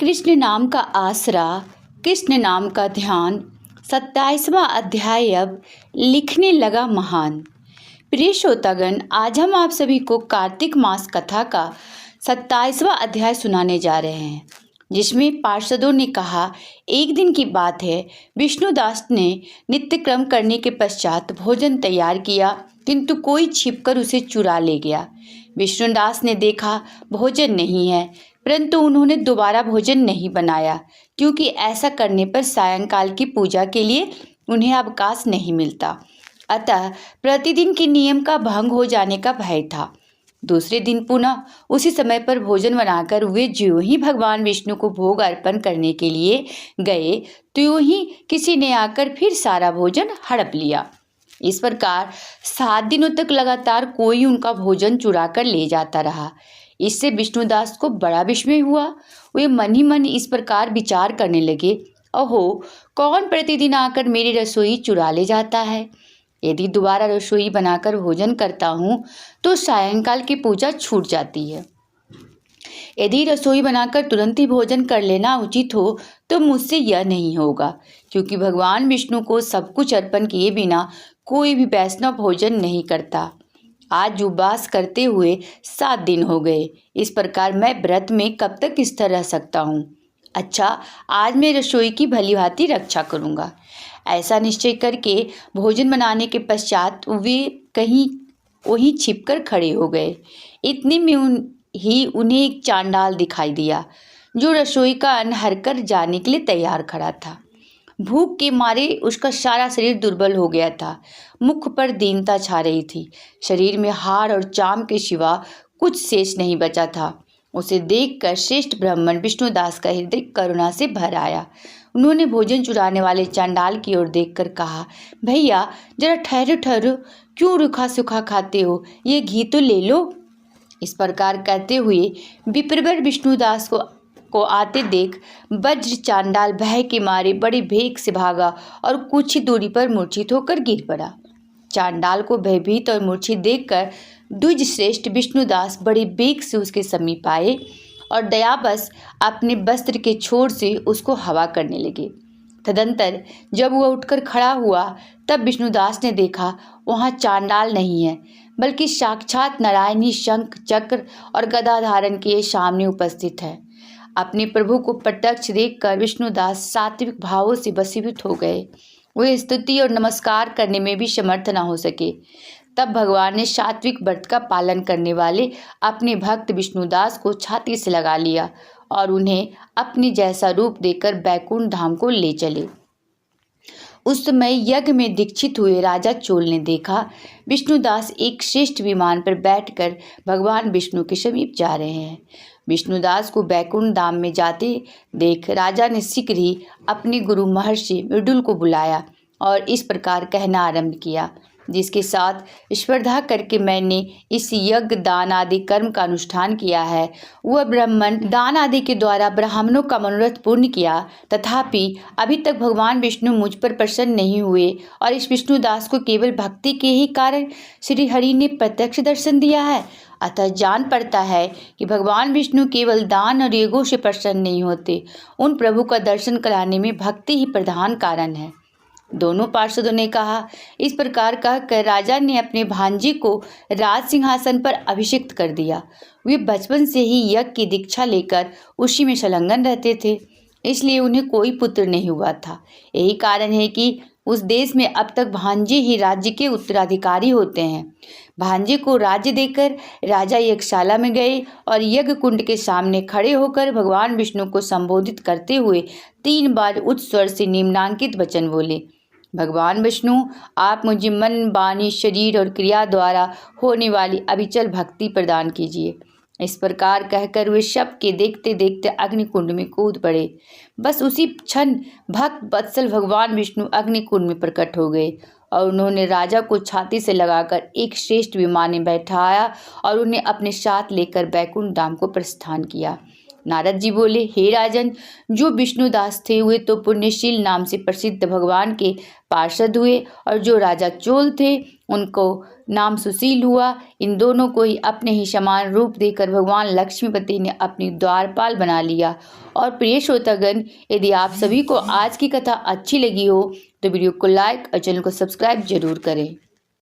कृष्ण नाम का आसरा, कृष्ण नाम का ध्यान। 27वां अध्याय अब लिखने लगा महान। प्रिय श्रोतागण, आज हम आप सभी को कार्तिक मास कथा का 27वां अध्याय सुनाने जा रहे हैं, जिसमें पार्षदों ने कहा, एक दिन की बात है, विष्णुदास ने नित्य क्रम करने के पश्चात भोजन तैयार किया, किंतु कोई छिपकर उसे चुरा ले गया। विष्णुदास ने देखा भोजन नहीं है, परंतु उन्होंने दोबारा भोजन नहीं बनाया, क्योंकि ऐसा करने पर सायंकाल की पूजा के लिए उन्हें अवकाश नहीं मिलता। अतः प्रतिदिन के नियम का भंग हो जाने का भय था। दूसरे दिन पुनः उसी समय पर भोजन बनाकर वे ज्यों ही भगवान विष्णु को भोग अर्पण करने के लिए गए, त्यों ही किसी ने आकर फिर सारा भोजन हड़प लिया। इस प्रकार 7 दिनों तक लगातार कोई उनका भोजन चुरा कर ले जाता रहा। इससे विष्णुदास को बड़ा विस्मय हुआ। वे मन ही मन इस प्रकार विचार करने लगे, ओहो, कौन प्रतिदिन आकर मेरी रसोई चुरा ले जाता है? यदि दोबारा रसोई बनाकर भोजन करता हूँ तो सायंकाल की पूजा छूट जाती है। यदि रसोई बनाकर तुरंत ही भोजन कर लेना उचित हो तो मुझसे यह नहीं होगा, क्योंकि भगवान विष्णु को सब कुछ अर्पण किए बिना कोई भी वैष्णव भोजन नहीं करता। आज उपवास करते हुए 7 दिन हो गए। इस प्रकार मैं व्रत में कब तक स्थिर रह सकता हूँ? अच्छा, आज मैं रसोई की भली भांति रक्षा करूँगा। ऐसा निश्चय करके भोजन बनाने के पश्चात वे कहीं वहीं छिपकर खड़े हो गए। इतने में उन्हें एक चांडाल दिखाई दिया, जो रसोई का अन्न हरकर जाने के लिए तैयार खड़ा था। भूख के मारे उसका सारा शरीर दुर्बल हो गया था। मुख पर दीनता छा रही थी। शरीर में हाड़ और चाम के सिवा कुछ शेष नहीं बचा था। उसे देखकर श्रेष्ठ ब्राह्मण विष्णुदास का हृदय करुणा से भर आया। उन्होंने भोजन चुराने वाले चांडाल की ओर देखकर कहा, भैया जरा ठहरो ठहरो, क्यों रूखा सूखा खाते हो? ये घी तो ले लो। इस प्रकार कहते हुए विप्रवर विष्णुदास को आते देख वज्र चांडाल भय के मारे बड़ी भेग से भागा और कुछ ही दूरी पर मूर्छित होकर गिर पड़ा। चांडाल को भयभीत और मूर्छित देखकर द्विज श्रेष्ठ विष्णुदास बड़ी बेग से उसके समीप आए और दयावश अपने वस्त्र के छोर से उसको हवा करने लगे। तदंतर जब वह उठकर खड़ा हुआ तब विष्णुदास ने देखा वहाँ चांडाल नहीं है, बल्कि साक्षात नारायणी शंख चक्र और गदा धारण किए सामने उपस्थित है। अपने प्रभु को प्रत्यक्ष देखकर विष्णुदास सात्विक भावों से वशीभूत हो गए। वे स्तुति और नमस्कार करने में भी समर्थ न हो सके। तब भगवान ने सात्विक व्रत का पालन करने वाले अपने भक्त विष्णुदास को छाती से लगा लिया और उन्हें अपने जैसा रूप देकर बैकुंठ धाम को ले चले। उस समय यज्ञ में दीक्षित हुए राजा चोल ने देखा विष्णुदास एक श्रेष्ठ विमान पर बैठकर भगवान विष्णु के समीप जा रहे हैं। विष्णुदास को बैकुंठ धाम में जाते देख राजा ने शीघ्र ही अपने गुरु महर्षि मृडुल को बुलाया और इस प्रकार कहना आरंभ किया, जिसके साथ स्पर्धा करके मैंने इस यज्ञ दान आदि कर्म का अनुष्ठान किया है, वह ब्राह्मण दान आदि के द्वारा ब्राह्मणों का मनोरथ पूर्ण किया, तथापि अभी तक भगवान विष्णु मुझ पर प्रसन्न नहीं हुए और इस विष्णुदास को केवल भक्ति के ही कारण श्री हरि ने प्रत्यक्ष दर्शन दिया है। अतः जान पड़ता है कि भगवान विष्णु केवल दान और यज्ञों से प्रसन्न नहीं होते, उन प्रभु का दर्शन कराने में भक्ति ही प्रधान कारण है। दोनों पार्षदों ने कहा। इस प्रकार कहकर राजा ने अपने भांजे को राज सिंहासन पर अभिषिक्त कर दिया। वे बचपन से ही यज्ञ की दीक्षा लेकर उसी में संलग्न रहते थे, इसलिए उन्हें कोई पुत्र नहीं हुआ था। यही कारण है कि उस देश में अब तक भांजे ही राज्य के उत्तराधिकारी होते हैं। भांजे को राज्य देकर राजा यज्ञशाला में गए और यज्ञ कुंड के सामने खड़े होकर भगवान विष्णु को संबोधित करते हुए 3 बार उच्च स्वर से निम्नांकित वचन बोले, भगवान विष्णु, आप मुझे मन, वाणी, शरीर और क्रिया द्वारा होने वाली अविचल भक्ति प्रदान कीजिए। इस प्रकार कहकर वे सबके देखते देखते अग्निकुंड में कूद पड़े। बस उसी क्षण भक्त वत्सल भगवान विष्णु अग्निकुंड में प्रकट हो गए और उन्होंने राजा को छाती से लगाकर एक श्रेष्ठ विमान में बैठाया और उन्हें अपने साथ लेकर बैकुंठ धाम को प्रस्थान किया। नारद जी बोले, हे राजन, जो विष्णुदास थे वे तो पुण्यशील नाम से प्रसिद्ध भगवान के पार्षद हुए, और जो राजा चोल थे उनको नाम सुशील हुआ। इन दोनों को ही अपने ही समान रूप देकर भगवान लक्ष्मीपति ने अपनी द्वारपाल बना लिया। और प्रिय श्रोतागण, यदि आप सभी को आज की कथा अच्छी लगी हो तो वीडियो को लाइक और चैनल को सब्सक्राइब जरूर करें।